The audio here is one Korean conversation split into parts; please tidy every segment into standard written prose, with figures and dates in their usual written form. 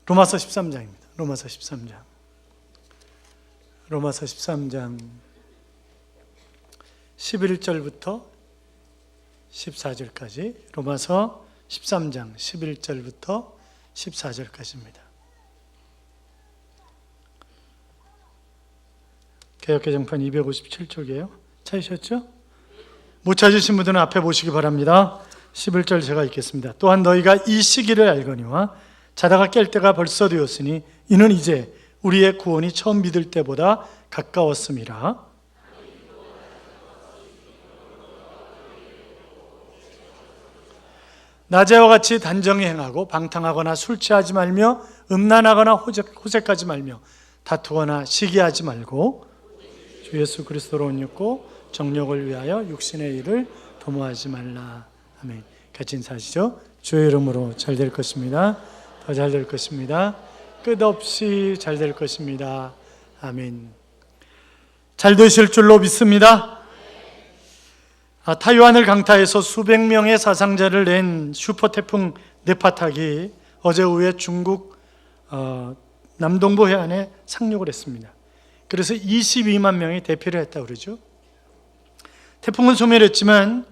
로마서 13장입니다. 로마서 13장. 로마서 13장 11절부터 14절까지, 로마서 13장 11절부터 14절까지입니다. 개역개정판 257쪽이에요. 찾으셨죠? 못 찾으신 분들은 앞에 보시기 바랍니다. 11절 제가 읽겠습니다. 또한 너희가 이 시기를 알거니와 자다가 깰 때가 벌써 되었으니 이는 이제 우리의 구원이 처음 믿을 때보다 가까웠음이라. 낮에와 같이 단정히 행하고 방탕하거나 술 취하지 말며 음란하거나 호색하지 말며 다투거나 시기하지 말고 주 예수 그리스도로 옷 입고 정욕을 위하여 육신의 일을 도모하지 말라. 아멘. 같이 인사하시죠. 주의 이름으로 잘 될 것입니다. 더 잘 될 것입니다. 끝없이 잘 될 것입니다. 아멘. 잘 되실 줄로 믿습니다. 타이완을 강타해서 수백 명의 사상자를 낸 슈퍼태풍 네파탁이 어제 오후에 중국 남동부 해안에 상륙을 했습니다. 그래서 22만 명이 대피를 했다고 그러죠. 태풍은 소멸했지만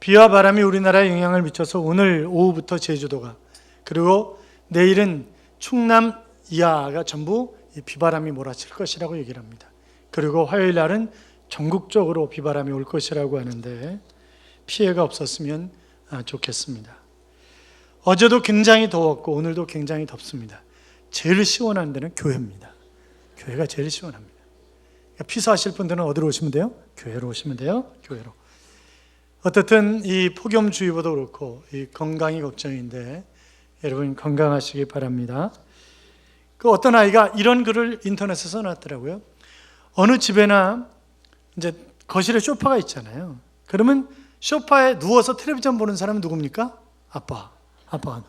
비와 바람이 우리나라에 영향을 미쳐서 오늘 오후부터 제주도가, 그리고 내일은 충남 이하가 전부 비바람이 몰아칠 것이라고 얘기를 합니다. 그리고 화요일 날은 전국적으로 비바람이 올 것이라고 하는데 피해가 없었으면 좋겠습니다. 어제도 굉장히 더웠고 오늘도 굉장히 덥습니다. 제일 시원한 데는 교회입니다. 교회가 제일 시원합니다. 피서하실 분들은 어디로 오시면 돼요? 교회로 오시면 돼요. 교회로. 어떻든 이 폭염주의보도 그렇고 이 건강이 걱정인데 여러분 건강하시기 바랍니다. 그 어떤 아이가 이런 글을 인터넷에 써놨더라고요. 어느 집에나 이제 거실에 소파가 있잖아요. 그러면 소파에 누워서 텔레비전 보는 사람은 누굽니까? 아빠가.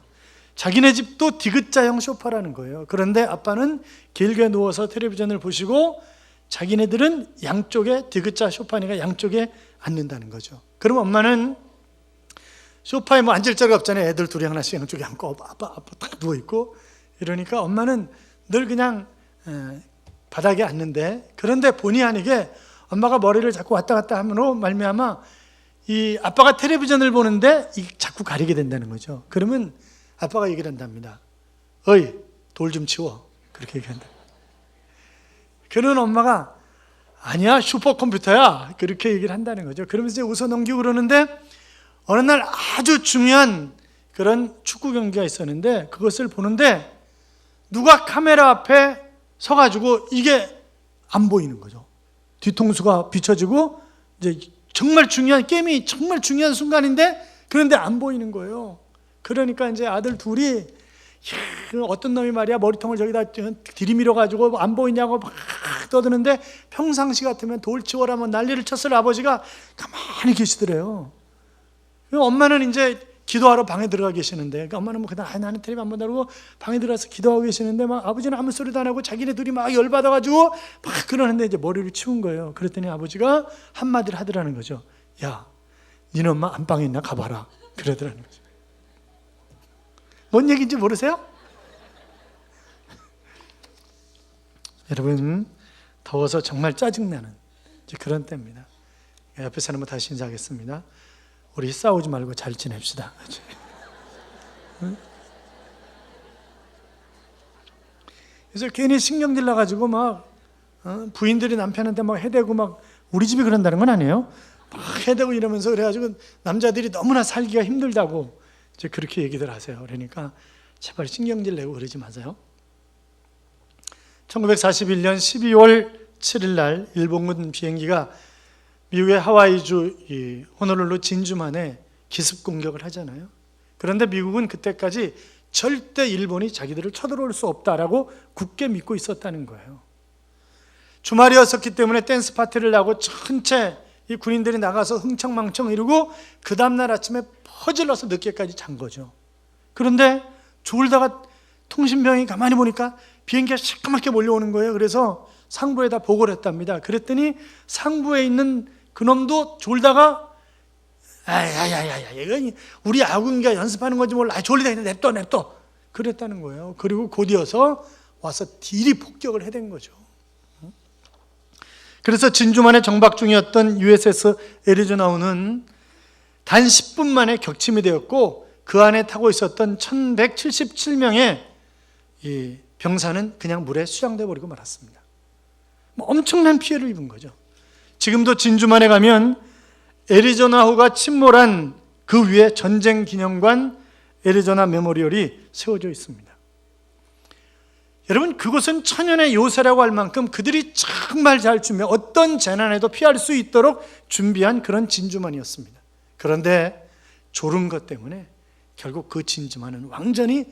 자기네 집도 디귿자형 소파라는 거예요. 그런데 아빠는 길게 누워서 텔레비전을 보시고 자기네들은 양쪽에 디귿자 소파니까 양쪽에 앉는다는 거죠. 그럼 엄마는 소파에 뭐 앉을 자리가 없잖아요. 애들 둘이 하나씩 양쪽에 앉고 아빠 딱 누워있고 이러니까 엄마는 늘 그냥 바닥에 앉는데, 그런데 본의 아니게 엄마가 머리를 자꾸 왔다 갔다 함으로 말미암아 이 아빠가 텔레비전을 보는데 자꾸 가리게 된다는 거죠. 그러면 아빠가 얘기를 한답니다. 어이, 돌 좀 치워. 그렇게 얘기한다. 그런 엄마가 아니야, 슈퍼컴퓨터야. 그렇게 얘기를 한다는 거죠. 그러면서 이제 웃어넘기고 그러는데 어느 날 아주 중요한 그런 축구 경기가 있었는데 그것을 보는데 누가 카메라 앞에 서가지고 이게 안 보이는 거죠. 뒤통수가 비춰지고 이제 정말 중요한 게임이 정말 중요한 순간인데 그런데 안 보이는 거예요. 그러니까 이제 아들 둘이 어떤 놈이 말이야 머리통을 저기다 들이밀어가지고 안 보이냐고 막 떠드는데 평상시 같으면 돌 치워라면 난리를 쳤을 아버지가 가만히 계시더래요. 엄마는 이제 기도하러 방에 들어가 계시는데, 그러니까 엄마는 뭐 그냥 나는 텔레비 안 본다고 방에 들어가서 기도하고 계시는데 막 아버지는 아무 소리도 안 하고 자기네 둘이 막 열받아가지고 막 그러는데 이제 머리를 치운 거예요. 그랬더니 아버지가 한마디를 하더라는 거죠. 야, 니네 엄마 안방에 있나 가봐라. 그러더라는 거죠. 뭔 얘기인지 모르세요? 여러분, 더워서 정말 짜증나는 그런 때입니다. 옆에 사람은 다시 인사하겠습니다. 우리 싸우지 말고 잘 지냅시다. 그래서 괜히 신경질 나가지고 막 부인들이 남편한테 막 해대고 막, 우리 집이 그런다는 건 아니에요. 막 해대고 이러면서 그래가지고 남자들이 너무나 살기가 힘들다고 이제 그렇게 얘기들 하세요. 그러니까 제발 신경질 내고 그러지 마세요. 1941년 12월 7일 날 일본군 비행기가 미국의 하와이주 이 호놀룰루 진주만에 기습 공격을 하잖아요. 그런데 미국은 그때까지 절대 일본이 자기들을 쳐들어올 수 없다라고 굳게 믿고 있었다는 거예요. 주말이었었기 때문에 댄스 파티를 하고 전체 이 군인들이 나가서 흥청망청 이러고 그 다음날 아침에 퍼질러서 늦게까지 잔 거죠. 그런데 졸다가 통신병이 가만히 보니까 비행기가 시커멓게 몰려오는 거예요. 그래서 상부에다 보고를 했답니다. 그랬더니 상부에 있는 그놈도 졸다가 아야야야야, 이거 우리 아군이가 연습하는 건지 몰라. 졸리다 했는데 냅둬. 그랬다는 거예요. 그리고 곧이어서 와서 딜이 폭격을 해댄 거죠. 그래서 진주만에 정박 중이었던 USS 애리조나호는 단 10분 만에 격침이 되었고 그 안에 타고 있었던 1177명의 이 병사는 그냥 물에 수장돼 버리고 말았습니다. 엄청난 피해를 입은 거죠. 지금도 진주만에 가면 애리조나호가 침몰한 그 위에 전쟁 기념관 애리조나 메모리얼이 세워져 있습니다. 여러분, 그곳은 천연의 요새라고 할 만큼 그들이 정말 잘 준비해 어떤 재난에도 피할 수 있도록 준비한 그런 진주만이었습니다. 그런데 졸은 것 때문에 결국 그 진주만은 완전히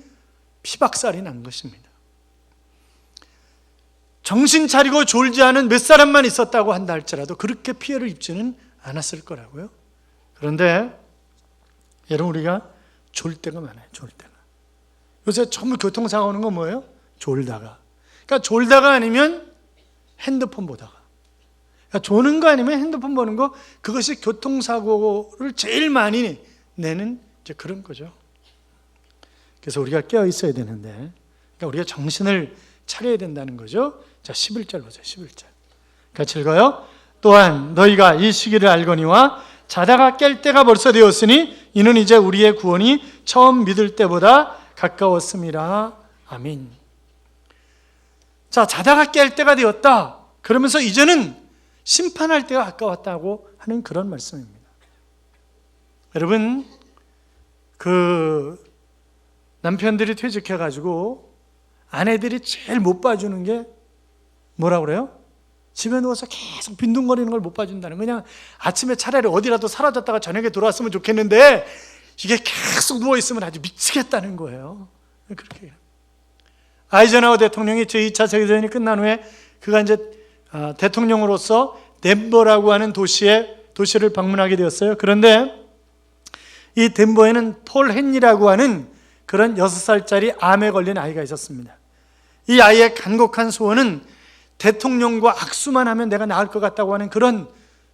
피박살이 난 것입니다. 정신 차리고 졸지 않은 몇 사람만 있었다고 한다 할지라도 그렇게 피해를 입지는 않았을 거라고요. 그런데 여러분, 우리가 졸 때가 많아요. 졸 때가. 요새 전부 교통사고 오는 건 뭐예요? 졸다가. 그러니까 졸다가 아니면 핸드폰 보다가. 그러니까 조는 거 아니면 핸드폰 보는 거, 그것이 교통사고를 제일 많이 내는 이제 그런 거죠. 그래서 우리가 깨어 있어야 되는데, 그러니까 우리가 정신을 차려야 된다는 거죠. 자, 11절 보세요. 11절. 같이 읽어요. 또한 너희가 이 시기를 알거니와 자다가 깰 때가 벌써 되었으니 이는 이제 우리의 구원이 처음 믿을 때보다 가까웠음이라. 아멘. 자, 자다가 깰 때가 되었다. 그러면서 이제는 심판할 때가 가까웠다고 하는 그런 말씀입니다. 여러분, 그 남편들이 퇴직해가지고 아내들이 제일 못 봐주는 게 뭐라고 그래요? 집에 누워서 계속 빈둥거리는 걸 못 봐준다는, 그냥 아침에 차라리 어디라도 사라졌다가 저녁에 돌아왔으면 좋겠는데 이게 계속 누워있으면 아주 미치겠다는 거예요. 그렇게. 아이젠하워 대통령이 제2차 세계대전이 끝난 후에 그가 이제 대통령으로서 덴버라고 하는 도시를 방문하게 되었어요. 그런데 이 덴버에는 폴 헨리라고 하는 그런 6살짜리 암에 걸린 아이가 있었습니다. 이 아이의 간곡한 소원은 대통령과 악수만 하면 내가 나을 것 같다고 하는 그런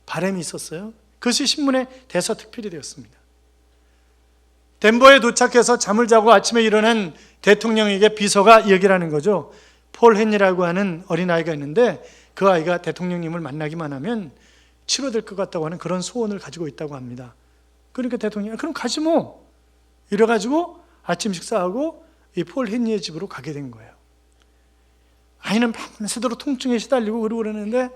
바람이 있었어요. 그것이 신문에 대서특필이 되었습니다. 덴버에 도착해서 잠을 자고 아침에 일어난 대통령에게 비서가 얘기를 하는 거죠. 폴 헨리라고 하는 어린아이가 있는데 그 아이가 대통령님을 만나기만 하면 치료될 것 같다고 하는 그런 소원을 가지고 있다고 합니다. 그러니까 대통령이 그럼 가지 뭐, 이래가지고 아침 식사하고 이 폴 헨리의 집으로 가게 된 거예요. 아이는 밤새도록 통증에 시달리고 그러는데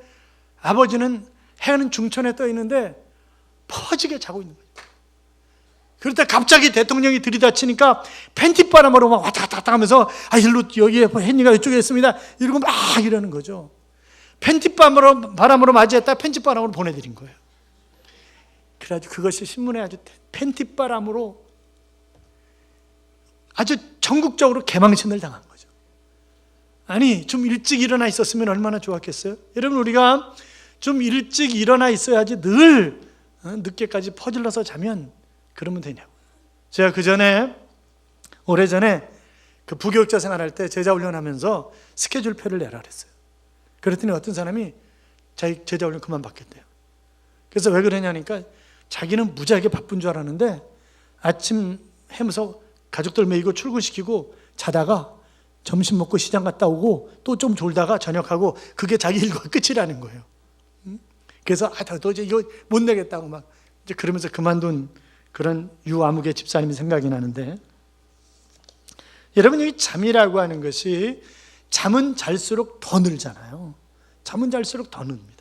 아버지는 해는 중천에 떠 있는데 퍼지게 자고 있는 거죠. 그러다 갑자기 대통령이 들이닥치니까 팬티바람으로 막 왔다 갔다 하면서 일로 여기에 헨리가 이쪽에 있습니다 이러고 막 이러는 거죠. 팬티바람으로 맞이했다 팬티바람으로 보내드린 거예요. 그래가지고 그것이 신문에 아주 팬티바람으로 아주 전국적으로 개망신을 당한 거죠. 아니, 좀 일찍 일어나 있었으면 얼마나 좋았겠어요? 여러분, 우리가 좀 일찍 일어나 있어야지 늘 늦게까지 퍼질러서 자면 그러면 되냐고. 제가 오래전에 그 부교육자 생활할 때 제자 훈련하면서 스케줄표를 내라 그랬어요. 그랬더니 어떤 사람이 자기 제자 훈련 그만 받겠대요. 그래서 왜 그러냐니까 자기는 무지하게 바쁜 줄 알았는데 아침 해면서 가족들 먹이고 출근시키고 자다가 점심 먹고 시장 갔다 오고 또 좀 졸다가 저녁하고 그게 자기 일과 끝이라는 거예요. 그래서 도저히 이거 못 내겠다고 막 이제 그러면서 그만둔 그런 유아무개 집사님이 생각이 나는데, 여러분, 이 잠이라고 하는 것이 잠은 잘수록 더 늘잖아요. 잠은 잘수록 더 늡니다.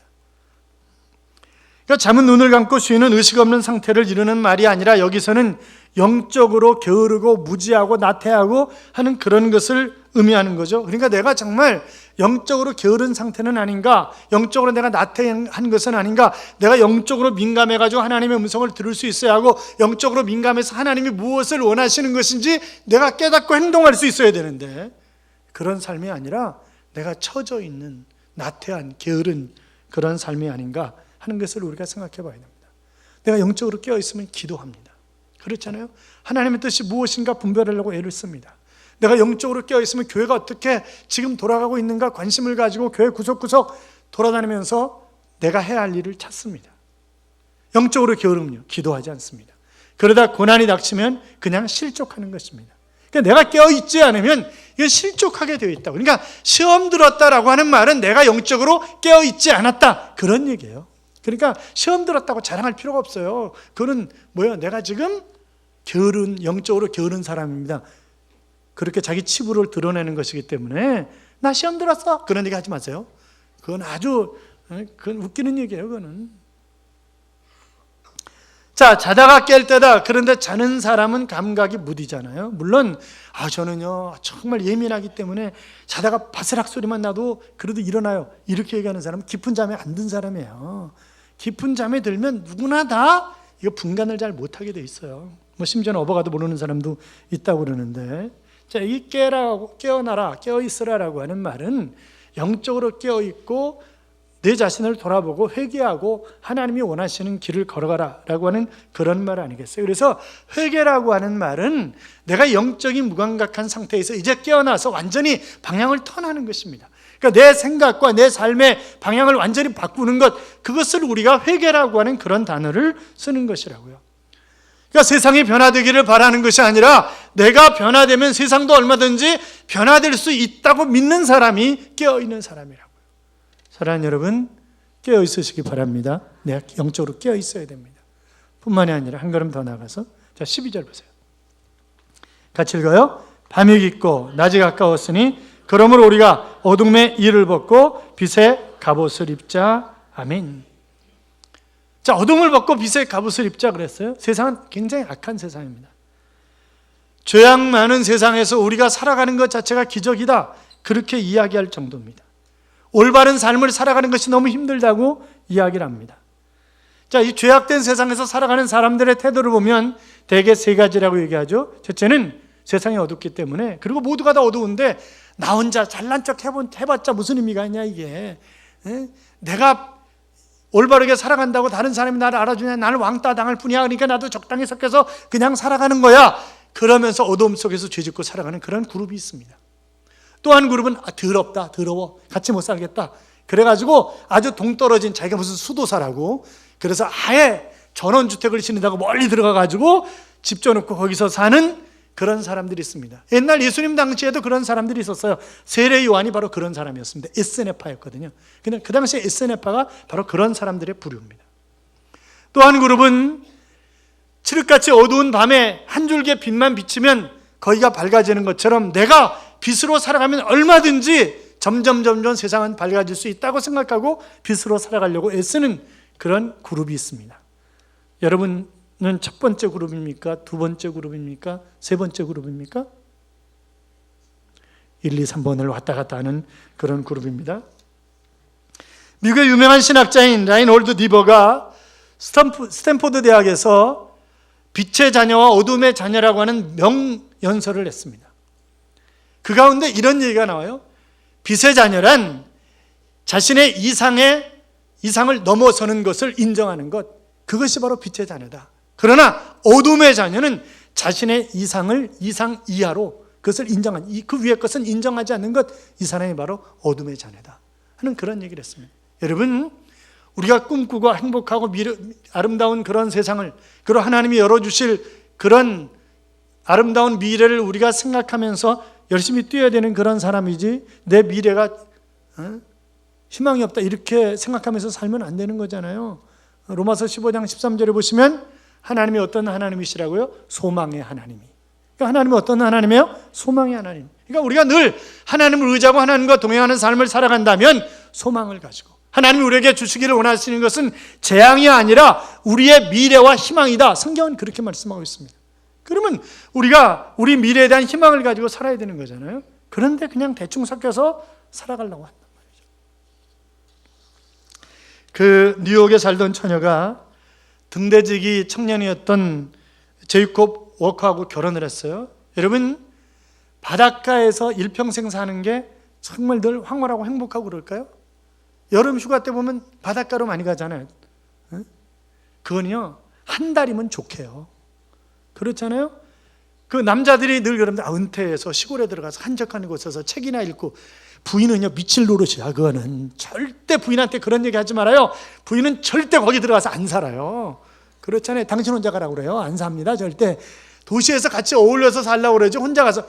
그러니까 잠은 눈을 감고 쉬는 의식 없는 상태를 이루는 말이 아니라 여기서는 영적으로 게으르고 무지하고 나태하고 하는 그런 것을 의미하는 거죠. 그러니까 내가 정말 영적으로 게으른 상태는 아닌가, 영적으로 내가 나태한 것은 아닌가, 내가 영적으로 민감해가지고 하나님의 음성을 들을 수 있어야 하고 영적으로 민감해서 하나님이 무엇을 원하시는 것인지 내가 깨닫고 행동할 수 있어야 되는데 그런 삶이 아니라 내가 처져 있는 나태한 게으른 그런 삶이 아닌가 하는 것을 우리가 생각해 봐야 됩니다. 내가 영적으로 깨어 있으면 기도합니다. 그렇잖아요. 하나님의 뜻이 무엇인가 분별하려고 애를 씁니다. 내가 영적으로 깨어 있으면 교회가 어떻게 지금 돌아가고 있는가 관심을 가지고 교회 구석구석 돌아다니면서 내가 해야 할 일을 찾습니다. 영적으로 게으르면요, 기도하지 않습니다. 그러다 고난이 닥치면 그냥 실족하는 것입니다. 그러니까 내가 깨어있지 않으면 이건 실족하게 되어 있다고. 그러니까 시험 들었다라고 하는 말은 내가 영적으로 깨어있지 않았다, 그런 얘기예요. 그러니까 시험 들었다고 자랑할 필요가 없어요. 그거는 뭐예요? 내가 지금 영적으로 게으른 사람입니다. 그렇게 자기 치부를 드러내는 것이기 때문에 나 시험 들었어, 그런 얘기 하지 마세요. 그건 그건 웃기는 얘기예요. 그거는. 자, 자다가 깰 때다. 그런데 자는 사람은 감각이 무디잖아요. 물론 저는요 정말 예민하기 때문에 자다가 바스락 소리만 나도 그래도 일어나요, 이렇게 얘기하는 사람은 깊은 잠에 안 든 사람이에요. 깊은 잠에 들면 누구나 다 이거 분간을 잘 못하게 돼 있어요. 심지어는 어버가도 모르는 사람도 있다고 그러는데, 자, 이 깨어나라, 깨어있으라라고 하는 말은 영적으로 깨어있고 내 자신을 돌아보고 회개하고 하나님이 원하시는 길을 걸어가라라고 하는 그런 말 아니겠어요? 그래서 회개라고 하는 말은 내가 영적인 무감각한 상태에서 이제 깨어나서 완전히 방향을 턴하는 것입니다. 그러니까 내 생각과 내 삶의 방향을 완전히 바꾸는 것, 그것을 우리가 회개라고 하는 그런 단어를 쓰는 것이라고요. 그러니까 세상이 변화되기를 바라는 것이 아니라 내가 변화되면 세상도 얼마든지 변화될 수 있다고 믿는 사람이 깨어있는 사람이라고요. 사랑하는 여러분, 깨어있으시기 바랍니다. 내가 영적으로 깨어있어야 됩니다. 뿐만이 아니라 한 걸음 더 나가서, 자, 12절 보세요. 같이 읽어요. 밤이 깊고 낮이 가까웠으니 그러므로 우리가 어둠의 일을 벗고 빛의 갑옷을 입자. 아멘. 자, 어둠을 벗고 빛의 갑옷을 입자 그랬어요. 세상은 굉장히 악한 세상입니다. 죄악 많은 세상에서 우리가 살아가는 것 자체가 기적이다, 그렇게 이야기할 정도입니다. 올바른 삶을 살아가는 것이 너무 힘들다고 이야기를 합니다. 자, 이 죄악된 세상에서 살아가는 사람들의 태도를 보면 대개 세 가지라고 얘기하죠. 첫째는 세상이 어둡기 때문에, 그리고 모두가 다 어두운데 나 혼자 잘난 척 해봤자 무슨 의미가 있냐 이게. 내가 올바르게 살아간다고 다른 사람이 나를 알아주냐, 나를 왕따 당할 뿐이야, 그러니까 나도 적당히 섞여서 그냥 살아가는 거야, 그러면서 어두움 속에서 죄짓고 살아가는 그런 그룹이 있습니다. 또 한 그룹은 더럽다, 더러워, 같이 못 살겠다, 그래가지고 아주 동떨어진, 자기가 무슨 수도사라고, 그래서 아예 전원주택을 짓는다고 멀리 들어가가지고 집 져놓고 거기서 사는 그런 사람들이 있습니다. 옛날 예수님 당시에도 그런 사람들이 있었어요. 세례 요한이 바로 그런 사람이었습니다. 에스네파였거든요. 근데 그 당시에 에스네파가 바로 그런 사람들의 부류입니다. 또 한 그룹은 칠흑같이 어두운 밤에 한 줄기의 빛만 비치면 거기가 밝아지는 것처럼 내가 빛으로 살아가면 얼마든지 점점 세상은 밝아질 수 있다고 생각하고 빛으로 살아가려고 애쓰는 그런 그룹이 있습니다. 여러분은 첫 번째 그룹입니까? 두 번째 그룹입니까? 세 번째 그룹입니까? 1, 2, 3번을 왔다 갔다 하는 그런 그룹입니다. 미국의 유명한 신학자인 라인홀드 니버가 스탠포드 대학에서 빛의 자녀와 어둠의 자녀라고 하는 명연설을 했습니다. 그 가운데 이런 얘기가 나와요. 빛의 자녀란 자신의 이상을 넘어서는 것을 인정하는 것, 그것이 바로 빛의 자녀다. 그러나 어둠의 자녀는 자신의 이상 이하로 그것을 인정한, 그 위의 것은 인정하지 않는 것, 이 사람이 바로 어둠의 자녀다 하는 그런 얘기를 했습니다. 여러분, 우리가 꿈꾸고 행복하고 아름다운 그런 세상을, 그리고 하나님이 열어주실 그런 아름다운 미래를 우리가 생각하면서 열심히 뛰어야 되는 그런 사람이지, 내 미래가 희망이 없다 이렇게 생각하면서 살면 안 되는 거잖아요. 로마서 15장 13절에 보시면 하나님이 어떤 하나님이시라고요? 소망의 하나님이. 그러니까 하나님은 어떤 하나님이에요? 소망의 하나님. 그러니까 우리가 늘 하나님을 의지하고 하나님과 동행하는 삶을 살아간다면 소망을 가지고, 하나님이 우리에게 주시기를 원하시는 것은 재앙이 아니라 우리의 미래와 희망이다. 성경은 그렇게 말씀하고 있습니다. 그러면 우리가 우리 미래에 대한 희망을 가지고 살아야 되는 거잖아요. 그런데 그냥 대충 섞여서 살아가려고 한단 말이죠. 그 뉴욕에 살던 처녀가 등대지기 청년이었던 제이콥 워커하고 결혼을 했어요. 여러분, 바닷가에서 일평생 사는 게 정말 늘 황홀하고 행복하고 그럴까요? 여름 휴가 때 보면 바닷가로 많이 가잖아요. 그건요, 한 달이면 좋게요. 그렇잖아요? 그 남자들이 늘 그럽니다. 은퇴해서 시골에 들어가서 한적한 곳에서 책이나 읽고, 부인은요 미칠 노릇이야. 그거는 절대 부인한테 그런 얘기 하지 말아요. 부인은 절대 거기 들어가서 안 살아요. 그렇잖아요. 당신 혼자 가라고 그래요. 안 삽니다. 절대. 도시에서 같이 어울려서 살려고 그러지 혼자 가서.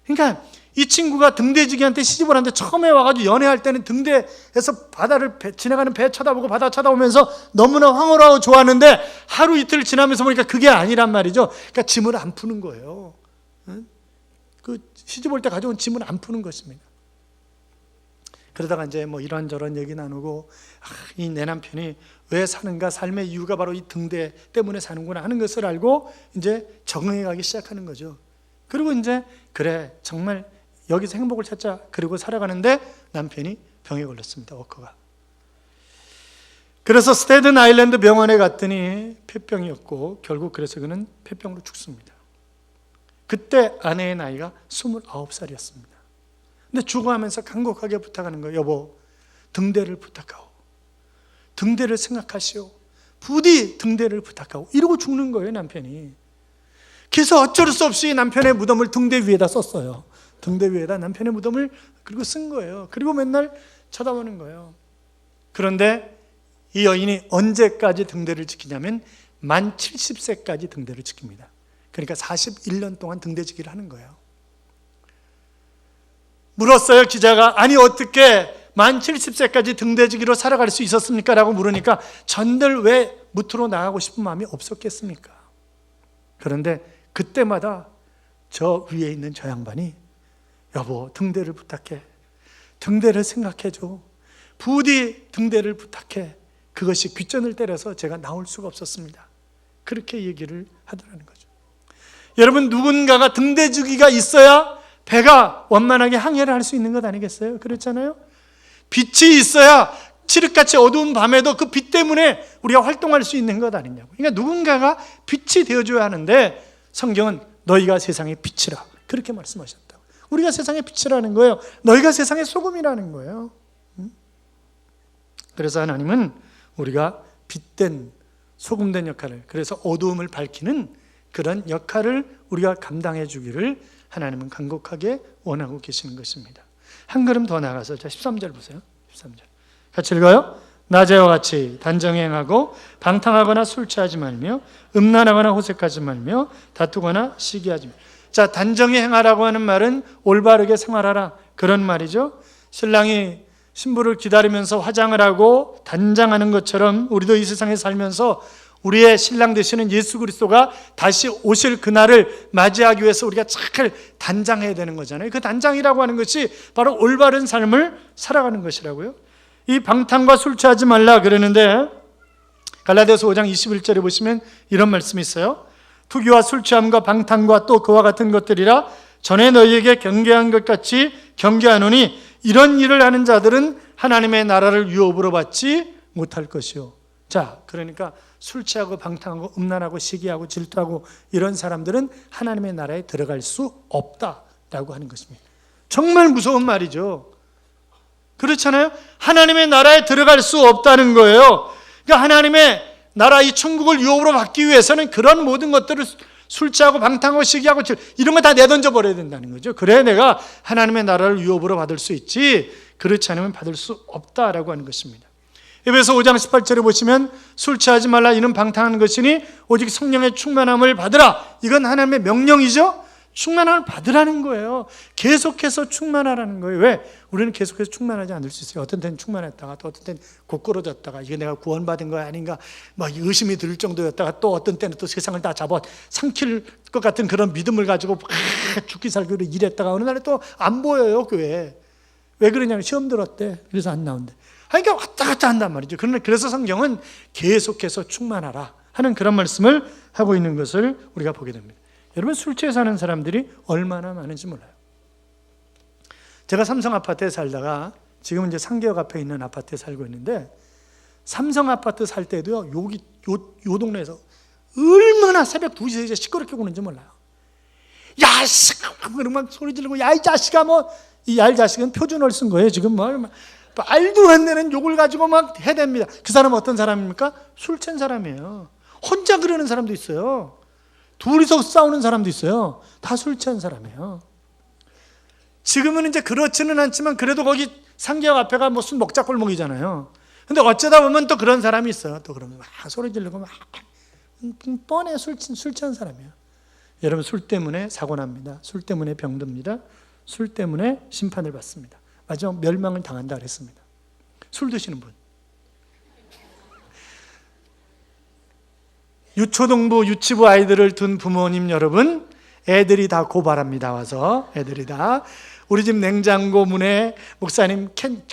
그러니까 이 친구가 등대지기한테 시집을 하는데 처음에 와가지고 연애할 때는 등대에서 바다를 지나가는 배 쳐다보고 바다 쳐다보면서 너무나 황홀하고 좋았는데 하루 이틀 지나면서 보니까 그게 아니란 말이죠. 그러니까 짐을 안 푸는 거예요. 그 시집 올 때 가져온 짐을 안 푸는 것입니다. 그러다가 이제 뭐 이런저런 얘기 나누고 이 내 남편이 왜 사는가, 삶의 이유가 바로 이 등대 때문에 사는구나 하는 것을 알고 이제 적응해 가기 시작하는 거죠. 그리고 이제 그래 정말 여기서 행복을 찾자 그리고 살아가는데 남편이 병에 걸렸습니다. 워커가. 그래서 스테든 아일랜드 병원에 갔더니 폐병이었고 결국 그래서 그는 폐병으로 죽습니다. 그때 아내의 나이가 29살이었습니다. 근데 죽어가면서 간곡하게 부탁하는 거예요. 여보, 등대를 부탁하오. 등대를 생각하시오. 부디 등대를 부탁하오. 이러고 죽는 거예요, 남편이. 그래서 어쩔 수 없이 남편의 무덤을 등대 위에다 썼어요. 등대 위에다 남편의 무덤을 그리고 쓴 거예요. 그리고 맨날 쳐다보는 거예요. 그런데 이 여인이 언제까지 등대를 지키냐면 만 70세까지 등대를 지킵니다. 그러니까 41년 동안 등대지기를 하는 거예요. 물었어요, 기자가. 아니 어떻게 만 70세까지 등대지기로 살아갈 수 있었습니까? 라고 물으니까 전들 왜 무트로 나가고 싶은 마음이 없었겠습니까? 그런데 그때마다 저 위에 있는 저 양반이 여보 등대를 부탁해. 등대를 생각해줘. 부디 등대를 부탁해. 그것이 귓전을 때려서 제가 나올 수가 없었습니다. 그렇게 얘기를 하더라는 거죠. 여러분 누군가가 등대지기가 있어야 배가 원만하게 항해를 할 수 있는 것 아니겠어요? 그렇잖아요? 빛이 있어야 칠흑같이 어두운 밤에도 그 빛 때문에 우리가 활동할 수 있는 것 아니냐고. 그러니까 누군가가 빛이 되어줘야 하는데 성경은 너희가 세상의 빛이라 그렇게 말씀하셨다고. 우리가 세상의 빛이라는 거예요. 너희가 세상의 소금이라는 거예요. 그래서 하나님은 우리가 빛된 소금된 역할을, 그래서 어두움을 밝히는 그런 역할을 우리가 감당해 주기를 하나님은 간곡하게 원하고 계시는 것입니다. 한 걸음 더 나가서 자 13절 보세요. 13절 같이 읽어요. 낮에와 같이 단정히 행하고 방탕하거나 술 취하지 말며 음란하거나 호색하지 말며 다투거나 시기하지 말며. 자, 단정히 행하라고 하는 말은 올바르게 생활하라 그런 말이죠. 신랑이 신부를 기다리면서 화장을 하고 단장하는 것처럼 우리도 이 세상에 살면서 우리의 신랑 되시는 예수 그리스도가 다시 오실 그날을 맞이하기 위해서 우리가 잘 단장해야 되는 거잖아요. 그 단장이라고 하는 것이 바로 올바른 삶을 살아가는 것이라고요. 이 방탕과 술 취하지 말라 그러는데 갈라디아서 5장 21절에 보시면 이런 말씀이 있어요. 투기와 술 취함과 방탕과 또 그와 같은 것들이라 전에 너희에게 경계한 것 같이 경계하노니 이런 일을 하는 자들은 하나님의 나라를 유업으로 받지 못할 것이요. 자, 그러니까 술 취하고 방탕하고 음란하고 시기하고 질투하고 이런 사람들은 하나님의 나라에 들어갈 수 없다라고 하는 것입니다. 정말 무서운 말이죠. 그렇잖아요. 하나님의 나라에 들어갈 수 없다는 거예요. 그러니까 하나님의 나라 이 천국을 유업으로 받기 위해서는 그런 모든 것들을 술 취하고 방탕하고 시기하고 이런 거 다 내던져 버려야 된다는 거죠. 그래야 내가 하나님의 나라를 유업으로 받을 수 있지 그렇지 않으면 받을 수 없다라고 하는 것입니다. 에베소 5장 18절에 보시면 술 취하지 말라 이는 방탕한 것이니 오직 성령의 충만함을 받으라. 이건 하나님의 명령이죠. 충만함을 받으라는 거예요. 계속해서 충만하라는 거예요. 왜? 우리는 계속해서 충만하지 않을 수 있어요. 어떤 때는 충만했다가 또 어떤 때는 고꾸러졌다가 이게 내가 구원받은 거 아닌가 막 의심이 들 정도였다가 또 어떤 때는 또 세상을 다 잡아 삼킬 것 같은 그런 믿음을 가지고 죽기 살기로 일했다가 어느 날에 또 안 보여요, 교회에. 왜 그러냐면 시험 들었대. 그래서 안 나온대. 그러니까 왔다 갔다 한단 말이죠. 그래서 성경은 계속해서 충만하라 하는 그런 말씀을 하고 있는 것을 우리가 보게 됩니다. 여러분 술 취해 사는 사람들이 얼마나 많은지 몰라요. 제가 삼성 아파트에 살다가 지금은 이제 상계역 앞에 있는 아파트에 살고 있는데 삼성 아파트 살 때도요 요 동네에서 얼마나 새벽 2시, 3시에 시끄럽게 구는지 몰라요. 야, 막 소리 지르고 야 이 자식아 뭐 이 야 이 자식은 표준어를 쓴 거예요. 지금 뭐 말도 안 되는 욕을 가지고 막 해댑니다. 그 사람은 어떤 사람입니까? 술 취한 사람이에요. 혼자 그러는 사람도 있어요. 둘이서 싸우는 사람도 있어요. 다 술 취한 사람이에요. 지금은 이제 그렇지는 않지만 그래도 거기 상계역 앞에가 뭐 술 먹자 골목이잖아요. 근데 어쩌다 보면 또 그런 사람이 있어요. 또 그러면 막 소리 지르고 막 뻔해 술 취한 사람이에요. 여러분, 술 때문에 사고 납니다. 술 때문에 병듭니다. 술 때문에 심판을 받습니다. 마지막 멸망을 당한다 그랬습니다. 술 드시는 분, 유초등부, 유치부 아이들을 둔 부모님 여러분, 애들이 다 고발합니다. 와서 애들이 다 우리 집 냉장고 문에 목사님 캔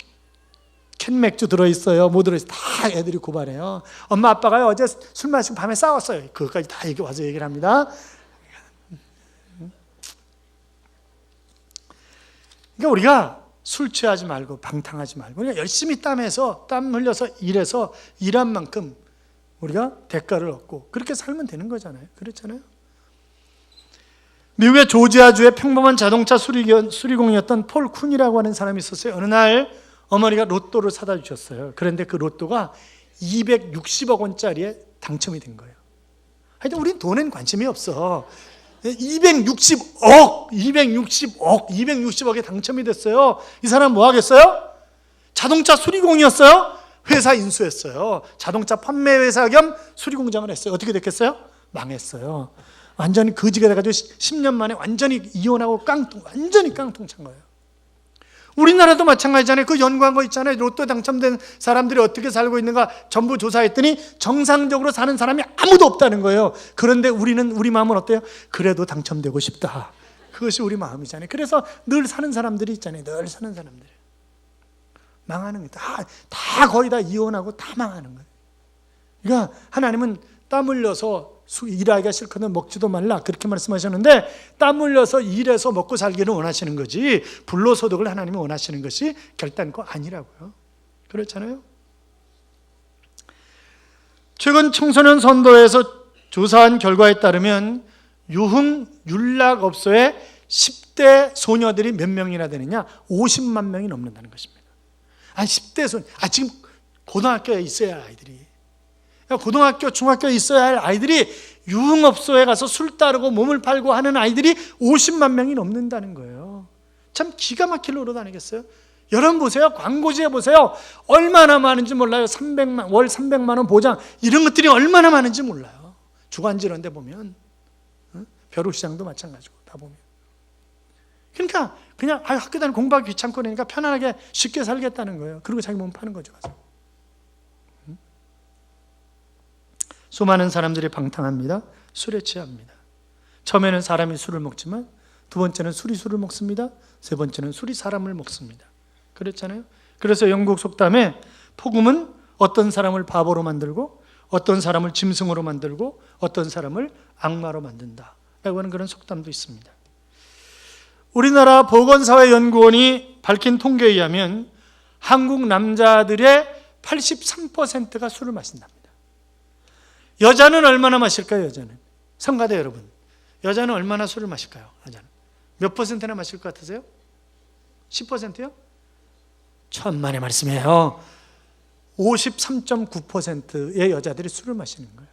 맥주 들어있어요, 뭐 들어있어요, 다 애들이 고발해요. 엄마 아빠가 어제 술 마시고 밤에 싸웠어요. 그것까지 다 와서 얘기를 합니다. 그러니까 우리가 술 취하지 말고 방탕하지 말고 우리가 열심히 땀 흘려서 일해서 일한 만큼 우리가 대가를 얻고 그렇게 살면 되는 거잖아요. 그렇잖아요. 미국의 조지아주의 평범한 자동차 수리공이었던 폴 쿤이라고 하는 사람이 있었어요. 어느 날 어머니가 로또를 사다 주셨어요. 그런데 그 로또가 260억 원짜리에 당첨이 된 거예요. 하여튼 우린 돈엔 관심이 없어. 260억에 당첨이 됐어요. 이 사람 뭐 하겠어요? 자동차 수리공이었어요. 회사 인수했어요. 자동차 판매 회사 겸 수리공장을 했어요. 어떻게 됐겠어요? 망했어요. 완전히 거지가 돼가지고 10년 만에 완전히 이혼하고 완전히 깡통 찬 거예요. 우리나라도 마찬가지잖아요. 그 연구한 거 있잖아요. 로또 당첨된 사람들이 어떻게 살고 있는가 전부 조사했더니 정상적으로 사는 사람이 아무도 없다는 거예요. 그런데 우리 마음은 어때요? 그래도 당첨되고 싶다. 그것이 우리 마음이잖아요. 그래서 늘 사는 사람들이 있잖아요. 늘 사는 사람들이 망하는 거예요. 다 거의 다 이혼하고 다 망하는 거예요. 그러니까 하나님은 땀 흘려서 일하기가 싫거든 먹지도 말라 그렇게 말씀하셨는데, 땀 흘려서 일해서 먹고 살기를 원하시는 거지 불로소득을 하나님이 원하시는 것이 결단코 아니라고요. 그렇잖아요. 최근 청소년 선도에서 조사한 결과에 따르면 유흥 윤락업소에 10대 소녀들이 몇 명이나 되느냐? 50만 명이 넘는다는 것입니다. 10대 소녀, 지금 고등학교에 있어야 할 아이들이, 고등학교, 중학교에 있어야 할 아이들이 유흥업소에 가서 술 따르고 몸을 팔고 하는 아이들이 50만 명이 넘는다는 거예요. 참 기가 막힐 노릇 아니겠어요? 여러분 보세요. 광고지에 보세요. 얼마나 많은지 몰라요. 월 300만 원 보장, 이런 것들이 얼마나 많은지 몰라요. 주간지 이런 데 보면, 벼룩시장도 마찬가지고 다 보면. 그러니까 그냥 학교 다니는 공부하기 귀찮고 그러니까 편안하게 쉽게 살겠다는 거예요. 그리고 자기 몸 파는 거죠. 가서. 수많은 사람들이 방탕합니다. 술에 취합니다. 처음에는 사람이 술을 먹지만 두 번째는 술이 술을 먹습니다. 세 번째는 술이 사람을 먹습니다. 그렇잖아요. 그래서 영국 속담에 폭음은 어떤 사람을 바보로 만들고 어떤 사람을 짐승으로 만들고 어떤 사람을 악마로 만든다 라고 하는 그런 속담도 있습니다. 우리나라 보건사회연구원이 밝힌 통계에 의하면 한국 남자들의 83%가 술을 마신답니다. 여자는 얼마나 마실까요? 여자는, 성가대 여러분, 여자는 얼마나 술을 마실까요? 여자는 몇 퍼센트나 마실 것 같으세요? 10%요? 천만의 말씀이에요. 53.9%의 여자들이 술을 마시는 거예요.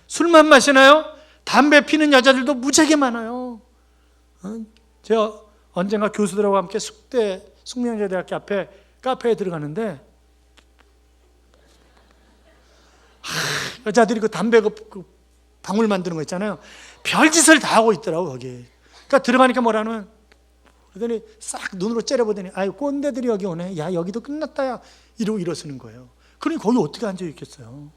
술만 마시나요? 담배 피는 여자들도 무지하게 많아요. 제가 언젠가 교수들하고 함께 숙명여대학교 앞에 카페에 들어가는데 여자들이 그 담배 그 방울 만드는 거 있잖아요. 별짓을 다 하고 있더라고 거기. 그러니까 들어가니까 뭐라는, 그러더니 싹 눈으로 째려보더니 아유 꼰대들이 여기 오네. 야 여기도 끝났다 야. 이러고 일어서는 거예요. 그러니 거기 어떻게 앉아 있겠어요?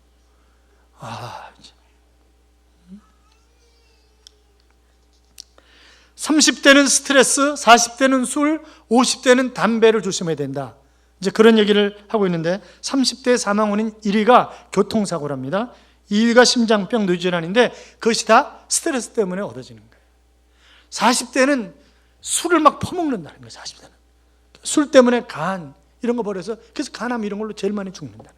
30대는 스트레스, 40대는 술, 50대는 담배를 조심해야 된다. 이제 그런 얘기를 하고 있는데 30대 사망 원인 1위가 교통사고랍니다. 2위가 심장병, 뇌질환인데 그것이 다 스트레스 때문에 얻어지는 거예요. 40대는 술을 막 퍼먹는다는 거예요. 40대는 술 때문에 간 이런 거 버려서, 그래서 간암 이런 걸로 제일 많이 죽는다는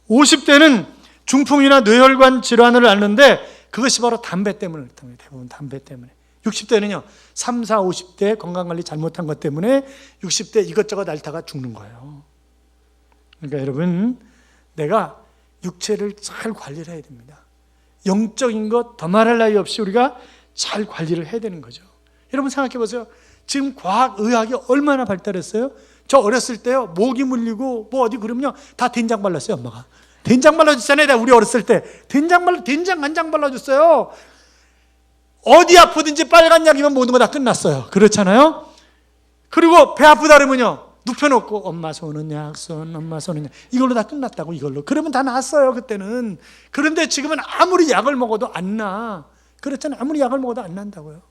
거예요. 50대는 중풍이나 뇌혈관 질환을 앓는데 그것이 바로 담배 때문에 그렇답니다. 대부분 담배 때문에. 60대는요 30, 50대 건강관리 잘못한 것 때문에 60대 이것저것 앓다가 죽는 거예요. 그러니까 여러분, 내가 육체를 잘 관리를 해야 됩니다. 영적인 것 더 말할 나위 없이 우리가 잘 관리를 해야 되는 거죠. 여러분 생각해 보세요. 지금 과학, 의학이 얼마나 발달했어요? 저 어렸을 때요 모기 물리고 뭐 어디 그러면요 다 된장 발랐어요. 엄마가 된장 발라줬잖아요. 우리 어렸을 때 된장 간장 발라줬어요. 어디 아프든지 빨간 약이면 모든 거 다 끝났어요. 그렇잖아요? 그리고 배 아프다 그러면요, 눕혀놓고 엄마 손은 약손, 엄마 손은 약, 이걸로 다 끝났다고. 이걸로 그러면 다 나았어요 그때는. 그런데 지금은 아무리 약을 먹어도 안 나. 그렇잖아요. 아무리 약을 먹어도 안 난다고요.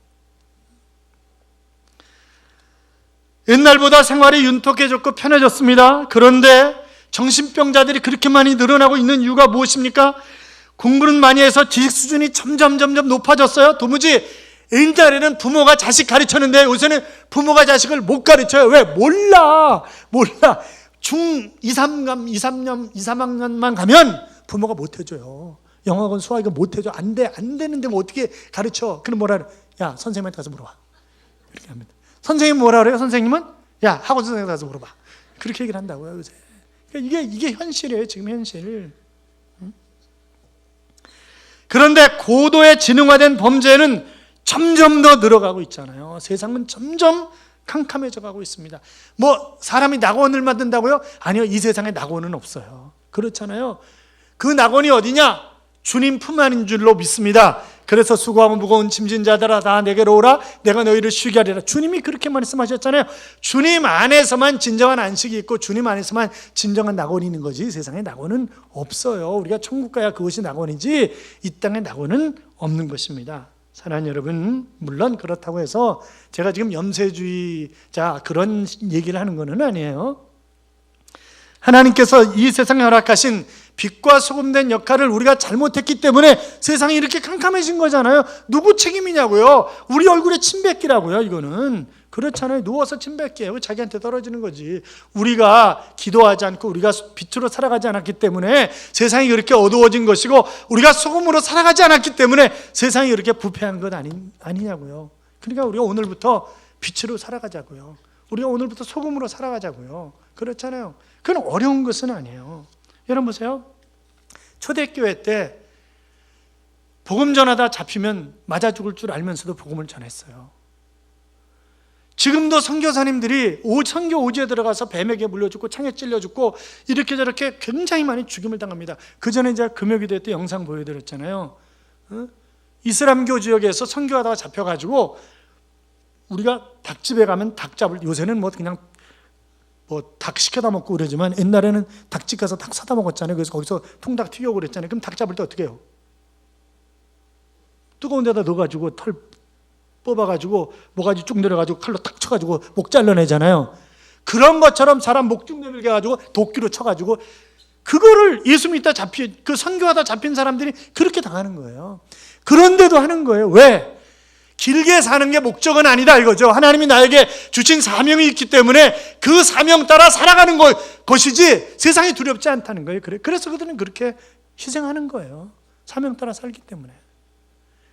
옛날보다 생활이 윤택해졌고 편해졌습니다. 그런데 정신병자들이 그렇게 많이 늘어나고 있는 이유가 무엇입니까? 공부는 많이 해서 지식 수준이 점점 높아졌어요. 도무지 옛날에는 부모가 자식 가르쳤는데 요새는 부모가 자식을 못 가르쳐요. 왜? 몰라. 중 2, 3학년만 가면 부모가 못 해줘요. 영어건 수학이건 못 해줘. 안 되는데 뭐 어떻게 가르쳐? 그럼 뭐라 그래? 야, 선생님한테 가서 물어봐. 이렇게 합니다. 선생님 뭐라 그래요? 선생님은? 야, 학원 선생님한테 가서 물어봐. 그렇게 얘기를 한다고요, 요새. 그러니까 이게 현실이에요, 지금 현실. 그런데 고도의 지능화된 범죄는 점점 더 늘어가고 있잖아요. 세상은 점점 캄캄해져 가고 있습니다. 뭐 사람이 낙원을 만든다고요? 아니요, 이 세상에 낙원은 없어요. 그렇잖아요. 그 낙원이 어디냐? 주님 품 안인 줄로 믿습니다. 그래서 수고하고 무거운 짐진 자들아 다 내게로 오라, 내가 너희를 쉬게 하리라. 주님이 그렇게 말씀하셨잖아요. 주님 안에서만 진정한 안식이 있고 주님 안에서만 진정한 낙원이 있는 거지, 세상에 낙원은 없어요. 우리가 천국 가야 그것이 낙원이지 이 땅에 낙원은 없는 것입니다. 사랑하는 여러분, 물론 그렇다고 해서 제가 지금 염세주의자 그런 얘기를 하는 것은 아니에요. 하나님께서 이 세상에 허락하신 빛과 소금된 역할을 우리가 잘못했기 때문에 세상이 이렇게 캄캄해진 거잖아요. 누구 책임이냐고요? 우리 얼굴에 침 뱉기라고요. 이거는 그렇잖아요. 누워서 침 뱉기예요. 자기한테 떨어지는 거지. 우리가 기도하지 않고 우리가 빛으로 살아가지 않았기 때문에 세상이 그렇게 어두워진 것이고, 우리가 소금으로 살아가지 않았기 때문에 세상이 그렇게 부패한 것 아니냐고요. 그러니까 우리가 오늘부터 빛으로 살아가자고요. 우리가 오늘부터 소금으로 살아가자고요. 그렇잖아요. 그건 어려운 것은 아니에요. 여러분 보세요. 초대교회 때 복음 전하다 잡히면 맞아 죽을 줄 알면서도 복음을 전했어요. 지금도 선교사님들이 선교 오지에 들어가서 뱀에게 물려 죽고 창에 찔려 죽고 이렇게 저렇게 굉장히 많이 죽임을 당합니다. 그 전에 제가 금요기도 때 영상 보여드렸잖아요. 이슬람교 지역에서 선교하다가 잡혀가지고, 우리가 닭집에 가면 닭 잡을, 요새는 뭐 그냥 닭 시켜다 먹고 그러지만 옛날에는 닭집 가서 닭 사다 먹었잖아요. 그래서 거기서 통닭 튀겨고 그랬잖아요. 그럼 닭 잡을 때 어떻게 해요? 뜨거운 데다 넣어가지고 털 뽑아가지고 모가지 쭉 내려가지고 칼로 탁 쳐가지고 목 잘라내잖아요. 그런 것처럼 사람 목 쭉 내밀게 해가지고 도끼로 쳐가지고, 그거를 예수 믿다 그 선교하다 잡힌 사람들이 그렇게 당하는 거예요. 그런데도 하는 거예요. 왜? 길게 사는 게 목적은 아니다 이거죠. 하나님이 나에게 주신 사명이 있기 때문에 그 사명 따라 살아가는 것이지 세상이 두렵지 않다는 거예요. 그래서 그들은 그렇게 희생하는 거예요. 사명 따라 살기 때문에.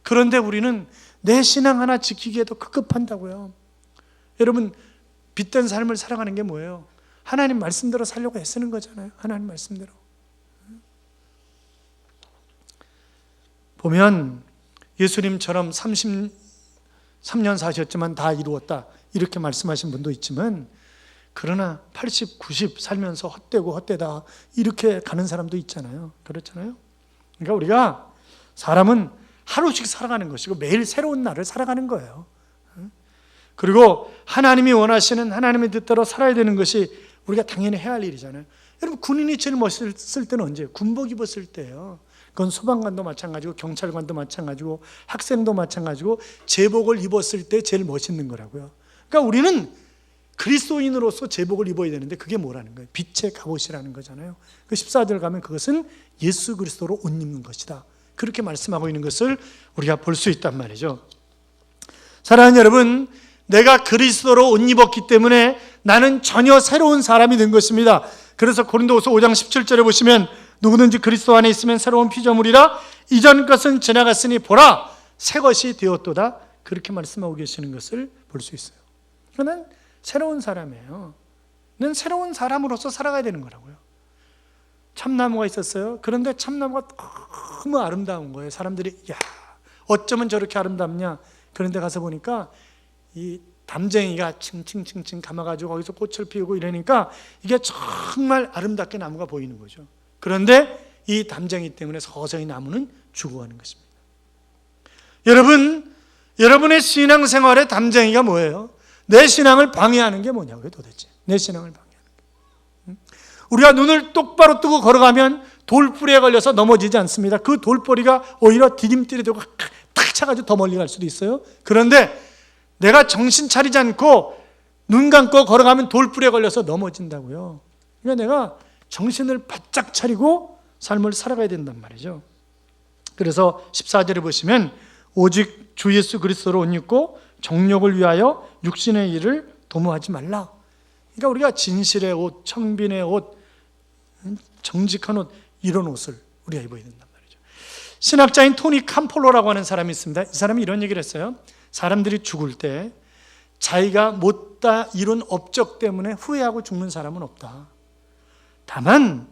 그런데 우리는 내 신앙 하나 지키기에도 급급한다고요. 여러분, 빛된 삶을 살아가는 게 뭐예요? 하나님 말씀대로 살려고 애쓰는 거잖아요. 하나님 말씀대로. 보면 예수님처럼 33년 사셨지만 다 이루었다 이렇게 말씀하신 분도 있지만, 그러나 80, 90 살면서 헛되다 이렇게 가는 사람도 있잖아요. 그렇잖아요. 그러니까 우리가 사람은 하루씩 살아가는 것이고 매일 새로운 날을 살아가는 거예요. 그리고 하나님이 원하시는 하나님의 뜻대로 살아야 되는 것이 우리가 당연히 해야 할 일이잖아요. 여러분, 군인이 제일 멋있을 때는 언제예요? 군복 입었을 때예요. 그건 소방관도 마찬가지고 경찰관도 마찬가지고 학생도 마찬가지고 제복을 입었을 때 제일 멋있는 거라고요. 그러니까 우리는 그리스도인으로서 제복을 입어야 되는데 그게 뭐라는 거예요? 빛의 갑옷이라는 거잖아요. 그 14절 가면 그것은 예수 그리스도로 옷 입는 것이다, 그렇게 말씀하고 있는 것을 우리가 볼 수 있단 말이죠. 사랑하는 여러분, 내가 그리스도로 옷 입었기 때문에 나는 전혀 새로운 사람이 된 것입니다. 그래서 고린도후서 5장 17절에 보시면, 누구든지 그리스도 안에 있으면 새로운 피조물이라, 이전 것은 지나갔으니 보라 새 것이 되었도다, 그렇게 말씀하고 계시는 것을 볼 수 있어요. 그러니까 난 새로운 사람이에요. 난 새로운 사람으로서 살아가야 되는 거라고요. 참나무가 있었어요. 그런데 참나무가 너무 아름다운 거예요. 사람들이 야, 어쩌면 저렇게 아름답냐. 그런데 가서 보니까 이 담쟁이가 층층층층 감아가지고 거기서 꽃을 피우고 이러니까 이게 정말 아름답게 나무가 보이는 거죠. 그런데 이 담쟁이 때문에 서서히 나무는 죽어가는 것입니다. 여러분, 여러분의 신앙생활의 담쟁이가 뭐예요? 내 신앙을 방해하는 게 뭐냐고요, 도대체. 내 신앙을 방해하는 게. 우리가 눈을 똑바로 뜨고 걸어가면 돌뿌리에 걸려서 넘어지지 않습니다. 그 돌뿌리가 오히려 디딤돌이 되고 탁 차가지고 더 멀리 갈 수도 있어요. 그런데 내가 정신 차리지 않고 눈 감고 걸어가면 돌뿌리에 걸려서 넘어진다고요. 그러니까 내가 정신을 바짝 차리고 삶을 살아가야 된단 말이죠. 그래서 14절에 보시면 오직 주 예수 그리스도로 옷 입고 정욕을 위하여 육신의 일을 도모하지 말라. 그러니까 우리가 진실의 옷, 청빈의 옷, 정직한 옷, 이런 옷을 우리가 입어야 된단 말이죠. 신학자인 토니 캄폴로라고 하는 사람이 있습니다. 이 사람이 이런 얘기를 했어요. 사람들이 죽을 때 자기가 못다 이룬 업적 때문에 후회하고 죽는 사람은 없다. 다만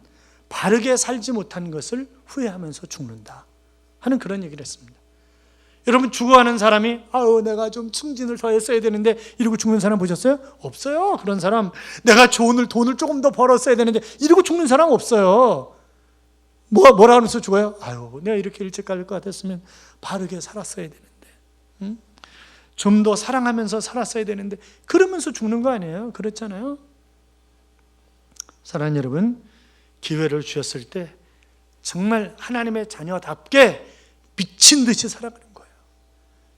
바르게 살지 못한 것을 후회하면서 죽는다 하는 그런 얘기를 했습니다. 여러분, 죽어가는 사람이 내가 좀 승진을 더 했어야 되는데 이러고 죽는 사람 보셨어요? 없어요. 그런 사람. 내가 돈을 조금 더 벌었어야 되는데 이러고 죽는 사람 없어요. 뭐라 하면서 죽어요? 내가 이렇게 일찍 갈 것 같았으면 바르게 살았어야 되는데, 좀 더 사랑하면서 살았어야 되는데, 그러면서 죽는 거 아니에요? 그렇잖아요. 사랑하는 여러분, 기회를 주셨을 때 정말 하나님의 자녀답게 미친 듯이 살아가는 거예요.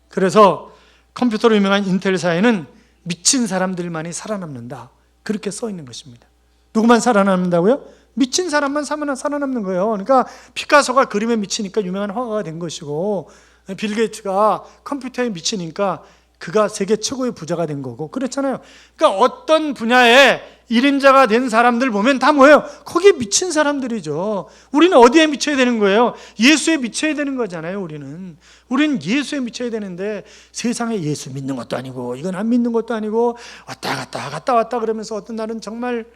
그래서 컴퓨터로 유명한 인텔사에는 미친 사람들만이 살아남는다, 그렇게 써 있는 것입니다. 누구만 살아남는다고요? 미친 사람만 살아남는 거예요. 그러니까 피카소가 그림에 미치니까 유명한 화가가 된 것이고, 빌 게이츠가 컴퓨터에 미치니까 그가 세계 최고의 부자가 된 거고, 그렇잖아요. 그러니까 어떤 분야에 1인자가 된 사람들 보면 다 뭐예요? 거기에 미친 사람들이죠. 우리는 어디에 미쳐야 되는 거예요? 예수에 미쳐야 되는 거잖아요. 우리는 예수에 미쳐야 되는데, 세상에 예수 믿는 것도 아니고 이건 안 믿는 것도 아니고 갔다 왔다 그러면서 어떤 날은 정말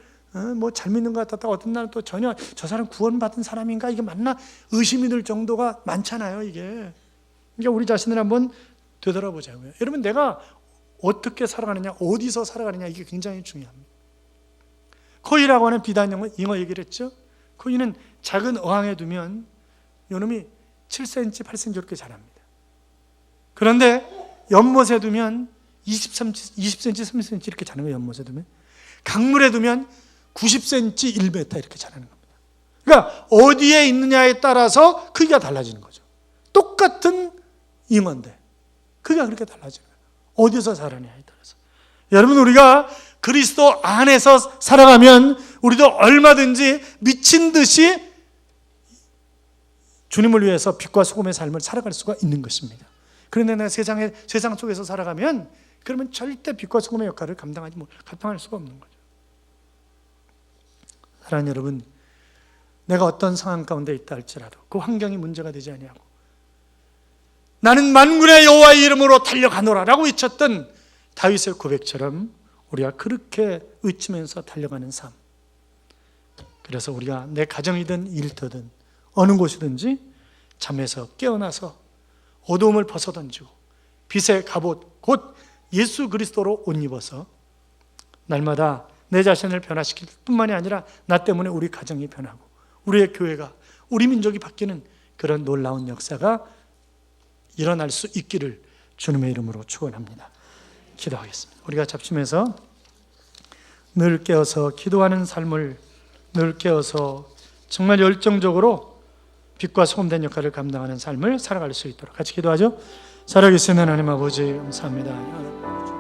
잘 믿는 것 같았다, 어떤 날은 또 전혀 저 사람 구원받은 사람인가, 이게 맞나 의심이 들 정도가 많잖아요. 이게. 그러니까 우리 자신을 한번 되돌아보자고요. 여러분, 내가 어떻게 살아가느냐, 어디서 살아가느냐, 이게 굉장히 중요합니다. 코이라고 하는 비단 잉어 얘기를 했죠. 코이는 작은 어항에 두면 요놈이 7cm, 8cm 이렇게 자랍니다. 그런데 연못에 두면 20cm, 30cm 이렇게 자는 거예요. 연못에 두면. 강물에 두면 90cm, 1m 이렇게 자라는 겁니다. 그러니까 어디에 있느냐에 따라서 크기가 달라지는 거죠. 똑같은 잉어인데 크기가 그렇게 달라지는 거예요. 어디서 자라느냐에 따라서. 여러분, 우리가 그리스도 안에서 살아가면 우리도 얼마든지 미친 듯이 주님을 위해서 빛과 소금의 삶을 살아갈 수가 있는 것입니다. 그런데 내가 세상 속에서 살아가면 그러면 절대 빛과 소금의 역할을 감당할 수가 없는 거죠. 사랑하는 여러분, 내가 어떤 상황 가운데 있다 할지라도 그 환경이 문제가 되지 아니하고 나는 만군의 여호와의 이름으로 달려가노라라고 외쳤던 다윗의 고백처럼 우리가 그렇게 외치면서 달려가는 삶. 그래서 우리가 내 가정이든 일터든 어느 곳이든지 잠에서 깨어나서 어두움을 벗어던지고 빛의 갑옷 곧 예수 그리스도로 옷 입어서 날마다 내 자신을 변화시킬 뿐만이 아니라 나 때문에 우리 가정이 변하고 우리의 교회가, 우리 민족이 바뀌는 그런 놀라운 역사가 일어날 수 있기를 주님의 이름으로 축원합니다. 기도하겠습니다. 우리가 잡심해서 늘 깨어서 기도하는 삶을 늘 깨어서 정말 열정적으로 빛과 소금된 역할을 감당하는 삶을 살아갈 수 있도록 같이 기도하죠. 살아계신 하나님 아버지, 감사합니다.